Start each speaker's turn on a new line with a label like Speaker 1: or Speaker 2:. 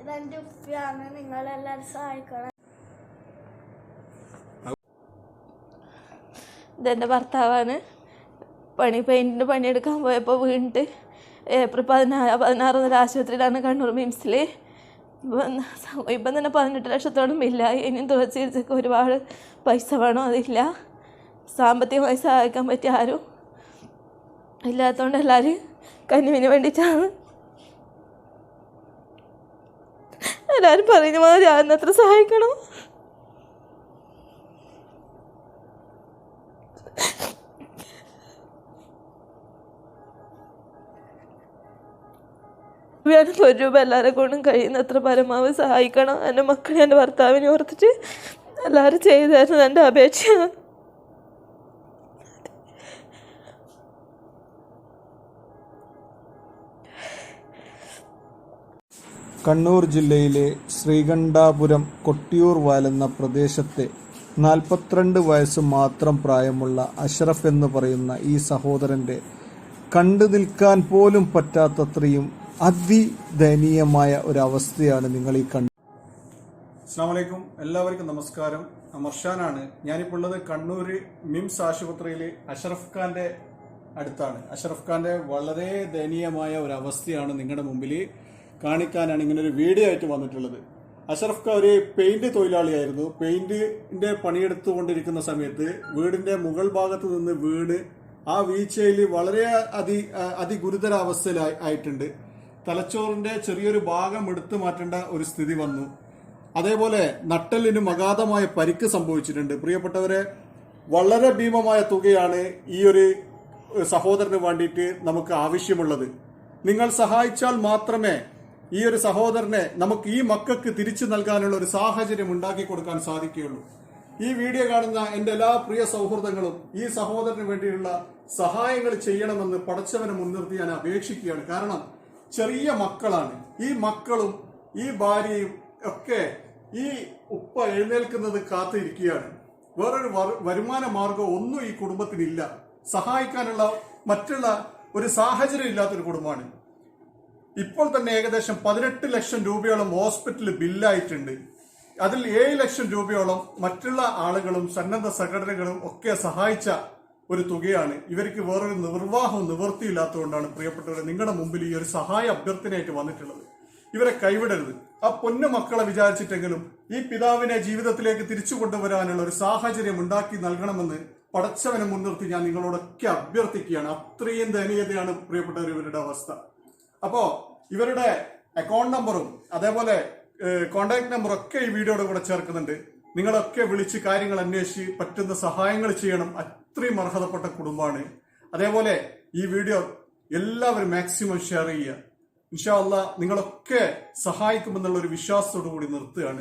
Speaker 1: ഇതെന്റെ ഉപ്പയാണ്. നിങ്ങളെല്ലാരും സഹായിക്കണം. ഇതെന്റെ ഭർത്താവാണ്. പെയിന്റിന് പണിയെടുക്കാൻ പോയപ്പോൾ വീണിട്ട് ഏപ്രിൽ 16 മുതൽ ആശുപത്രിയിലാണ്, കണ്ണൂർ മിംസിൽ. ഇപ്പം തന്നെ 18 ലക്ഷത്തോളം ബില്ലായി. ഇനിയും തുടർ ചികിത്സയ്ക്ക് ഒരുപാട് പൈസ വേണം. അതില്ല, സാമ്പത്തികമായി സഹായിക്കാൻ പറ്റിയ ആരും ഇല്ലാത്തതുകൊണ്ട് എല്ലാവരും കഞ്ഞിവിന് വേണ്ടിയിട്ടാണ്. എല്ലാവരും പറയുന്ന മാതിരി അതിനത്ര സഹായിക്കണം. ഒരു രൂപ എല്ലാവരെ കൊണ്ടും കഴിയുന്നത്ര പരമാവധി സഹായിക്കണം. എൻ്റെ മക്കളെ, എൻ്റെ ഭർത്താവിനെ ഓർത്തിട്ട് എല്ലാവരും ചെയ്തായിരുന്നു എൻ്റെ അപേക്ഷ.
Speaker 2: കണ്ണൂർ ജില്ലയിലെ ശ്രീകണ്ഠാപുരം കൊട്ടിയൂർ വയൽ എന്ന പ്രദേശത്തെ 42 വയസ്സ് മാത്രം പ്രായമുള്ള അഷ്റഫ് എന്ന് പറയുന്ന ഈ സഹോദരൻ്റെ കണ്ടു നിൽക്കാൻ പോലും പറ്റാത്തത്രയും അതിദയനീയമായ ഒരവസ്ഥയാണ് നിങ്ങൾ ഈ കണ്ടത്.
Speaker 3: അസ്സലാമു അലൈക്കും, എല്ലാവർക്കും നമസ്കാരം. മർഷാനാണ്. ഞാനിപ്പോൾ ഉള്ളത് കണ്ണൂർ മിംസ് ആശുപത്രിയിൽ അഷ്റഫ് ഖാന്റെ അടുത്താണ്. അഷ്റഫ് ഖാന്റെ വളരെ ദയനീയമായ ഒരു അവസ്ഥയാണ് നിങ്ങളുടെ മുമ്പിൽ കാണിക്കാനാണ് ഇങ്ങനെ ഒരു വീഡിയോ ആയിട്ട് വന്നിട്ടുള്ളത്. അഷ്റഫ് ഖാൻ ഒരു പെയിന്റ് തൊഴിലാളിയായിരുന്നു. പെയിന്റിന്റെ പണിയെടുത്തുകൊണ്ടിരിക്കുന്ന സമയത്ത് വീടിന്റെ മുകൾ ഭാഗത്ത് നിന്ന് വീണ് ആ വീഴ്ചയിൽ വളരെ അതിഗുരുതര അവസ്ഥയിലായിട്ടുണ്ട്. തലച്ചോറിന്റെ ചെറിയൊരു ഭാഗം എടുത്തു മാറ്റേണ്ട ഒരു സ്ഥിതി വന്നു. അതേപോലെ നട്ടെല്ലിന് അഗാധമായ പരിക്ക് സംഭവിച്ചിട്ടുണ്ട്. പ്രിയപ്പെട്ടവരെ, വളരെ ഭീമമായ തുകയാണ് ഈ ഒരു സഹോദരന് വേണ്ടിയിട്ട് നമുക്ക് ആവശ്യമുള്ളത്. നിങ്ങൾ സഹായിച്ചാൽ മാത്രമേ ഈ ഒരു സഹോദരനെ നമുക്ക് ഈ മക്കൾക്ക് തിരിച്ചു നൽകാനുള്ള ഒരു സാഹചര്യം ഉണ്ടാക്കി കൊടുക്കാൻ സാധിക്കുകയുള്ളൂ. ഈ വീഡിയോ കാണുന്ന എന്റെ എല്ലാ പ്രിയ സൗഹൃദങ്ങളും ഈ സഹോദരന് വേണ്ടിയുള്ള സഹായങ്ങൾ ചെയ്യണമെന്ന് പടച്ചവനെ മുൻനിർത്തി ഞാൻ അപേക്ഷിക്കുകയാണ്. കാരണം ചെറിയ മക്കളാണ്. ഈ മക്കളും ഈ ഭാര്യയും ഒക്കെ ഈ ഉപ്പ എഴുന്നേൽക്കുന്നത് കാത്തിരിക്കുകയാണ്. വേറൊരു വരുമാന മാർഗം ഒന്നും ഈ കുടുംബത്തിനില്ല. സഹായിക്കാനുള്ള മറ്റുള്ള ഒരു സാഹചര്യം ഇല്ലാത്തൊരു കുടുംബമാണ്. ഇപ്പോൾ തന്നെ ഏകദേശം 18 ലക്ഷം രൂപയോളം ഹോസ്പിറ്റലിൽ ബില്ലായിട്ടുണ്ട്. അതിൽ 7 ലക്ഷം രൂപയോളം മറ്റുള്ള ആളുകളും സന്നദ്ധ സംഘടനകളും ഒക്കെ സഹായിച്ച ഒരു തുകയാണ്. ഇവർക്ക് വേറൊരു നിവൃത്തിയില്ലാത്തതുകൊണ്ടാണ് പ്രിയപ്പെട്ടവരെ നിങ്ങളുടെ മുമ്പിൽ ഈ ഒരു സഹായ അഭ്യർത്ഥനയായിട്ട് വന്നിട്ടുള്ളത്. ഇവരെ കൈവിടരുത്. ആ പൊന്നു മക്കളെ വിചാരിച്ചിട്ടെങ്കിലും ഈ പിതാവിനെ ജീവിതത്തിലേക്ക് തിരിച്ചു കൊണ്ടുവരാനുള്ള ഒരു സാഹചര്യം ഉണ്ടാക്കി നൽകണമെന്ന് പടച്ചവനെ മുൻനിർത്തി ഞാൻ നിങ്ങളോടൊക്കെ അഭ്യർത്ഥിക്കുകയാണ്. അത്രയും ദയനീയതയാണ് പ്രിയപ്പെട്ടവർ ഇവരുടെ അവസ്ഥ. അപ്പോ ഇവരുടെ അക്കൗണ്ട് നമ്പറും അതേപോലെ കോണ്ടാക്ട് നമ്പറും ഒക്കെ ഈ വീഡിയോയുടെ കൂടെ ചേർക്കുന്നുണ്ട്. നിങ്ങളൊക്കെ വിളിച്ച് കാര്യങ്ങൾ അന്വേഷിച്ച് പറ്റുന്ന സഹായങ്ങൾ ചെയ്യണം. അത്രയും അർഹതപ്പെട്ട കുടുംബമാണ്. അതേപോലെ ഈ വീഡിയോ എല്ലാവരും മാക്സിമം ഷെയർ ചെയ്യുക. ഇൻഷാ അല്ലാഹ് നിങ്ങളൊക്കെ സഹായിക്കുമെന്നുള്ള ഒരു വിശ്വാസത്തോടു കൂടി നിർത്തുകയാണ്.